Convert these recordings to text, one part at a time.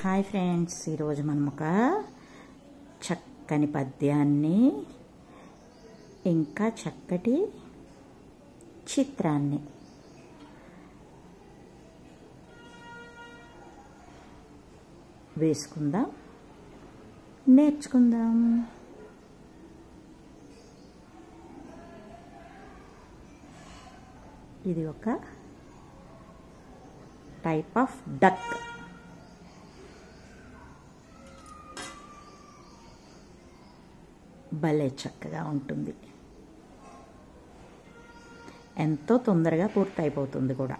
Hi friends, ఈరోజు మనం ఒక చక్కని పద్యాన్ని ఇంకా చక్కటి చిత్రాన్ని వేసుకుందాం, నేర్చుకుందాం. ఇది ఒక టైప్ ఆఫ్ డక్. భలే చక్కగా ఉంటుంది, ఎంతో తొందరగా పూర్తయిపోతుంది కూడా.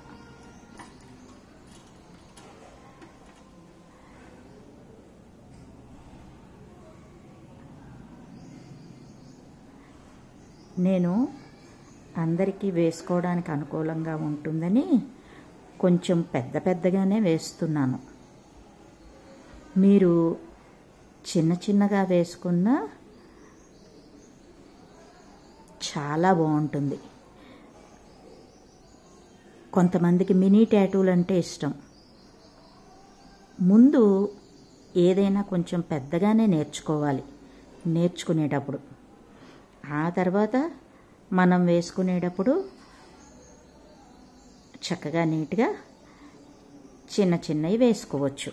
నేను అందరికీ వేసుకోవడానికి అనుకూలంగా ఉంటుందని కొంచెం పెద్ద పెద్దగానే వేస్తున్నాను. మీరు చిన్న చిన్నగా వేసుకున్న చాలా బాగుంటుంది. కొంతమందికి మినీ టాటూలు అంటే ఇష్టం. ముందు ఏదైనా కొంచెం పెద్దగానే నేర్చుకోవాలి నేర్చుకునేటప్పుడు. ఆ తర్వాత మనం వేసుకునేటప్పుడు చక్కగా నీట్గా చిన్న చిన్నవి వేసుకోవచ్చు.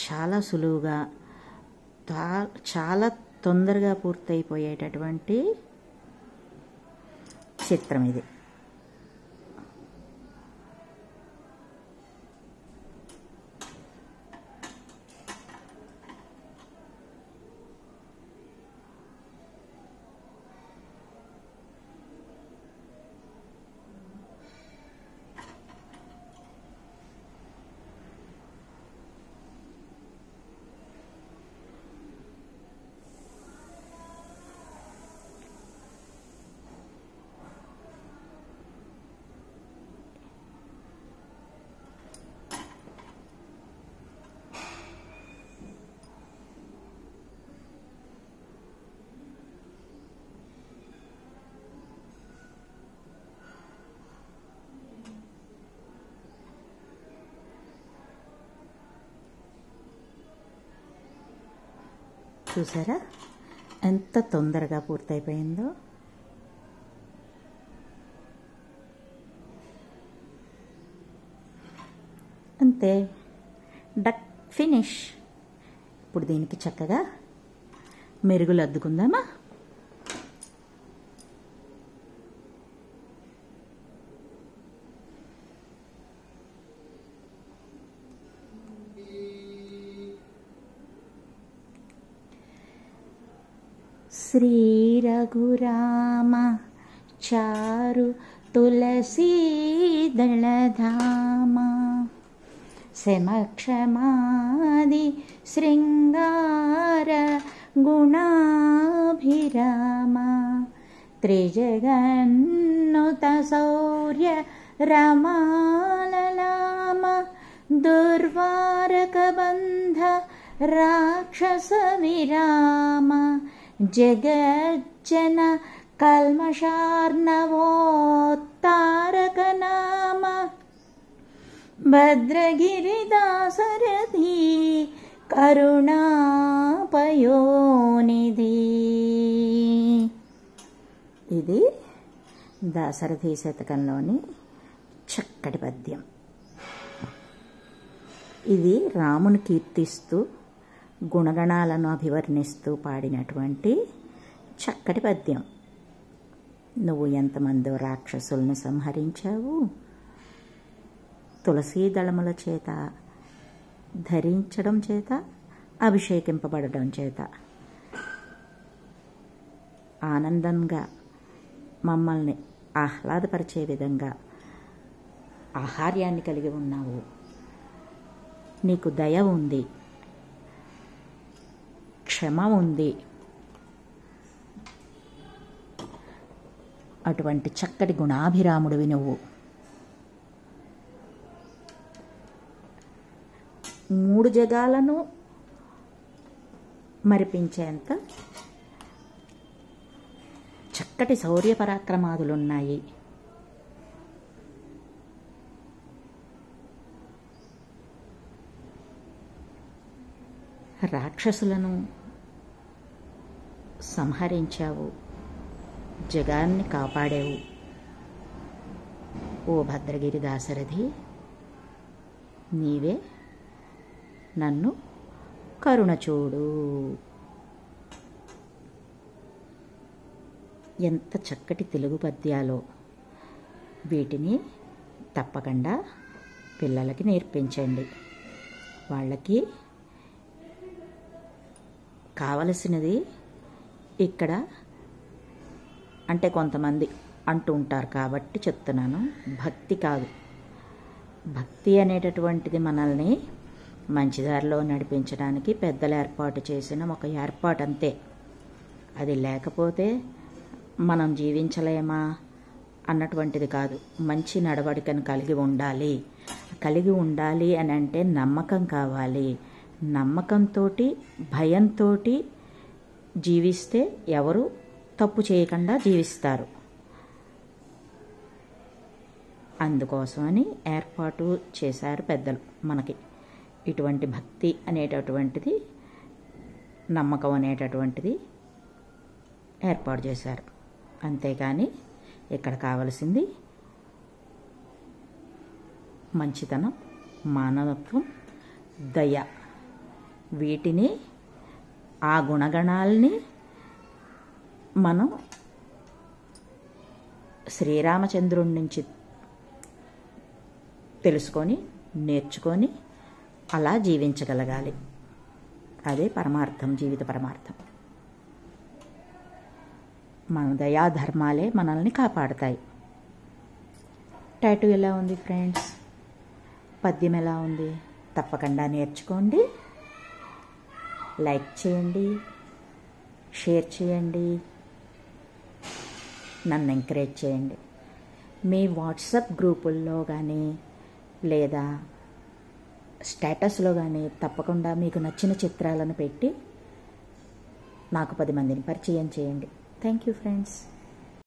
చాలా సులువుగా చాలా తొందరగా పూర్తయిపోయేటటువంటి చిత్రం ఇది. చూసారా ఎంత తొందరగా పూర్తయిపోయిందో. అంతే, డక్ ఫినిష్. ఇప్పుడు దీనికి చక్కగా మెరుగులు అద్దుకుందామా? శ్రీ రఘురామ చారు తులసీదళధామ సమక్షమాది శృంగార గుణాభిరామ త్రిజగన్నుత శౌర్య రమాలలామ దుర్వారకబంధ రాక్షస విరామ జగజ్జన కల్మషార్ణవోత్తారక నామ భద్రగిరిదాసరథి కరుణాపయోనిధి. ఇది దాశరథి శతకంలోని చక్కటి పద్యం. ఇది రాముని కీర్తిస్తూ గుణగణాలను అభివర్ణిస్తూ పాడినటువంటి చక్కటి పద్యం. నువ్వు ఎంతమందో రాక్షసుల్ని సంహరించావు, తులసీదళముల చేత ధరించడం చేత, అభిషేకింపబడడం చేత ఆనందంగా మమ్మల్ని ఆహ్లాదపరిచే విధంగా ఆహార్యాన్ని కలిగి ఉన్నావు. నీకు దయ ఉంది, క్షమ ఉంది. అటువంటి చక్కటి గుణాభిరాముడివి నువ్వు. మూడు జగాలను మరిపించేంత చక్కటి శౌర్య పరాక్రమాదులున్నాయి. రాక్షసులను సంహరించావు, జగాన్ని కాపాడావు. ఓ భద్రగిరి దాశరథి, నీవే నన్ను కరుణ చూడు. ఎంత చక్కటి తెలుగు పద్యాలో. వీటిని తప్పకుండా పిల్లలకి నేర్పించండి. వాళ్ళకి కావలసినది ఇక్కడ అంటే కొంతమంది అంటూ ఉంటారు కాబట్టి చెప్తున్నాను, భక్తి కాదు. భక్తి అనేటటువంటిది మనల్ని మంచిదారిలో నడిపించడానికి పెద్దలు ఏర్పాటు చేసిన ఒక ఏర్పాటు అంతే. అది లేకపోతే మనం జీవించలేమా అన్నటువంటిది కాదు. మంచి నడవడికను కలిగి ఉండాలి అని అంటే నమ్మకం కావాలి. నమ్మకంతో, భయంతో జీవిస్తే ఎవరు తప్పు చేయకుండా జీవిస్తారు. అందుకోసమని ఏర్పాటు చేశారు పెద్దలు మనకి. ఇటువంటి భక్తి అనేటటువంటిది, నమ్మకం అనేటటువంటిది ఏర్పాటు చేశారు. అంతేకాని ఇక్కడ కావలసింది మంచితనం, మానవత్వం, దయ. వీటిని, ఆ గుణగణాల్ని మనం శ్రీరామచంద్రుడి నుంచి తెలుసుకొని, నేర్చుకొని అలా జీవించగలగాలి. అదే పరమార్థం, జీవిత పరమార్థం. మన దయాధర్మాలే మనల్ని కాపాడుతాయి. టాటూ ఎలా ఉంది ఫ్రెండ్స్? పద్యం ఎలా ఉంది? తప్పకుండా నేర్చుకోండి. లైక్ చేయండి, షేర్ చేయండి, నన్ను ఎంకరేజ్ చేయండి. మీ వాట్సాప్ గ్రూపుల్లో కానీ లేదా స్టేటస్లో కానీ తప్పకుండా మీకు నచ్చిన చిత్రాలను పెట్టి నాకు 10 మందిని పరిచయం చేయండి. Thank you friends.